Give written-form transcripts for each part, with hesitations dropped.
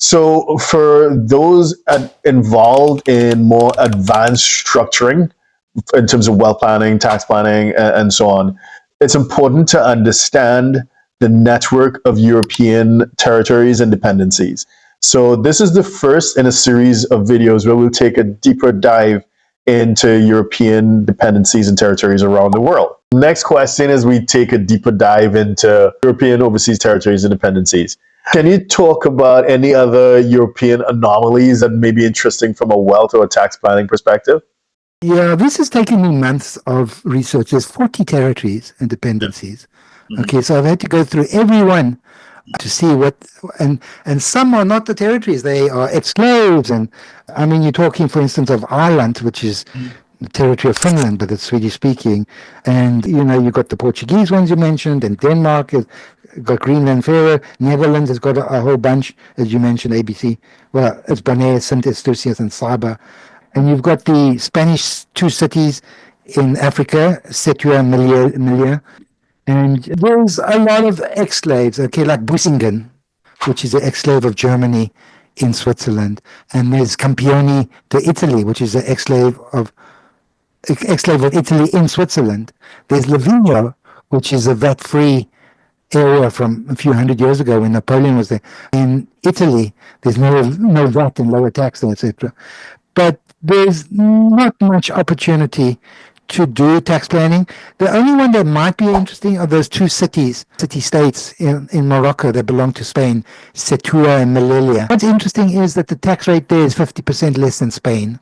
So for those involved in more advanced structuring in terms of wealth planning, tax planning, and so on, it's important to understand the network of European territories and dependencies. So this is the first in a series of videos where we'll take a deeper dive into European dependencies and territories around the world. Next question is we take a deeper dive into European overseas territories and dependencies. Can you talk about any other European anomalies that may be interesting from a wealth or a tax planning perspective? Yeah, this has taken me months of research. There's 40 territories and dependencies. Okay, so I've had to go through every one to see what, and some are not the territories, they are exclaves. And I mean, you're talking, for instance, of Ireland, which is the territory of Finland, but it's Swedish speaking. And, you've got the Portuguese ones you mentioned, and Denmark has got Greenland, Faroe, Netherlands has got a whole bunch, as you mentioned, ABC. Well, it's Bonaire, Sint Eustatius, and Saba. And you've got the Spanish two cities in Africa, Setua and Melilla. And there's a lot of exclaves, okay, like Busingen, which is an exclave of Germany in Switzerland. And there's Campione to Italy, which is an exclave of Italy in Switzerland. There's Livigno, which is a VAT-free area from a few hundred years ago when Napoleon was there. In Italy, there's no VAT and lower tax, etc. But there's not much opportunity to do tax planning. The only one that might be interesting are those two city-states in Morocco that belong to Spain, Setua and Melilla. What's interesting is that the tax rate there is 50% less than Spain.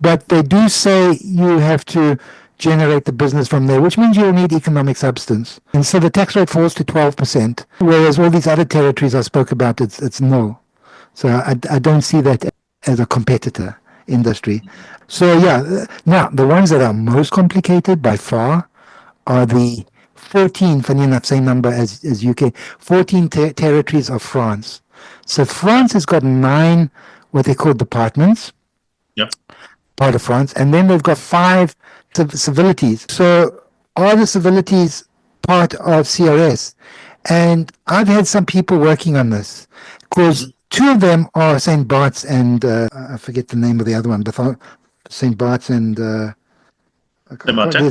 But they do say you have to generate the business from there, which means you'll need economic substance. And so the tax rate falls to 12%, whereas all these other territories I spoke about, it's no. So I don't see that as a competitor industry. So yeah, now the ones that are most complicated by far are the 14, funny enough, same number as UK, 14 territories of France. So France has got 9 what they call departments, part of France, and then they've got 5 civilities. So are the civilities part of CRS? And I've had some people working on this, because 2 of them are St. Bart's and I forget the name of the other one, but St. Bart's and there's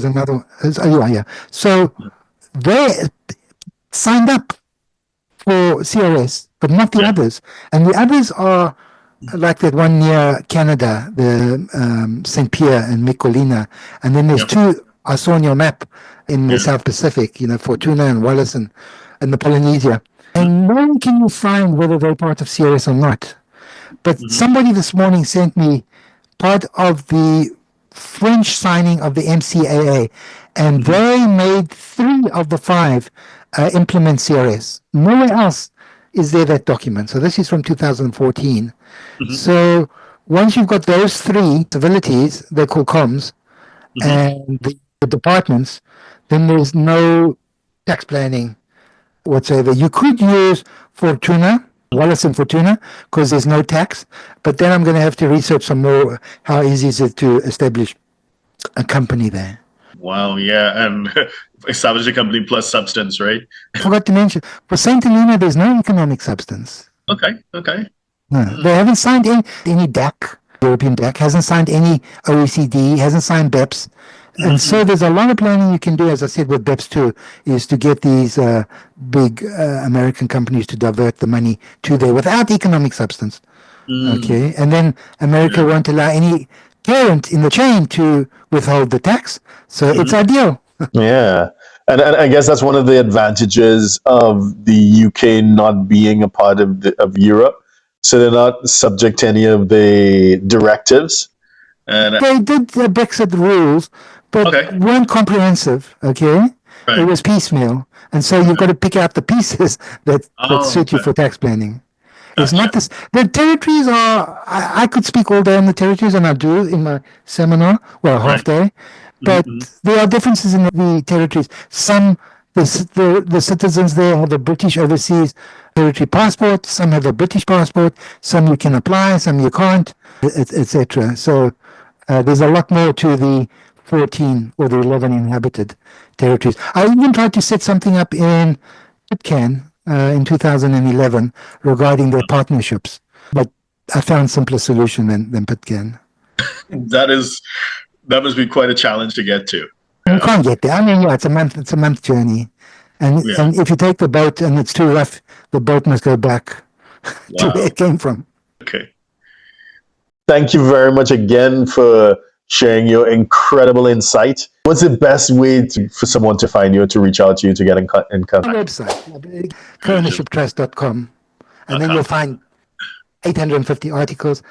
another one. Yeah. So they signed up for CRS, but not the others. And the others are like that one near Canada, the St. Pierre and Mikolina. And then there's 2 I saw on your map in the South Pacific, Fortuna and Wallis and the Polynesia. And no one can you find whether they're part of CRS or not. But somebody this morning sent me part of the French signing of the MCAA, and they made 3 of the 5 implement CRS. Nowhere else is there that document. So this is from 2014. So once you've got those 3 civilities, they're called COMs, and the departments, then there's no tax planning whatsoever. You could use Fortuna, Wallis and Fortuna, because there's no tax, but then I'm going to have to research some more. How easy is it to establish a company there? Wow, yeah, and establish a company plus substance, right? I forgot to mention, for St. Helena, there's no economic substance. Okay. No, they haven't signed any DAC, European DAC, hasn't signed any OECD, hasn't signed BEPS. And so there's a lot of planning you can do, as I said, with BEPS too, is to get these big American companies to divert the money to there without economic substance. Okay, and then America won't allow any parent in the chain to withhold the tax. So it's ideal. Yeah. And I guess that's one of the advantages of the UK not being a part of Europe. So they're not subject to any of the directives. And they did the Brexit rules, but weren't comprehensive, okay? Right. It was piecemeal. And so you've got to pick out the pieces that suit you for tax planning. It's not this. The territories are, I could speak all day on the territories, and I do in my seminar, half day. But there are differences in the territories. Some, the citizens there have a British overseas territory passport. Some have a British passport. Some you can apply, some you can't, etc. So there's a lot more to the 14 or the 11 inhabited territories. I even tried to set something up in Pitcairn in 2011 regarding their partnerships. But I found simpler solution than Pitcairn. That must be quite a challenge to get to. You can't get there. I mean, yeah, it's a month journey. And if you take the boat and it's too rough, the boat must go back to where it came from. Okay. Thank you very much again for sharing your incredible insight. What's the best way for someone to find you or to reach out to you to get in contact? My website, co-ownershiptrust.com, and then you'll find 850 articles.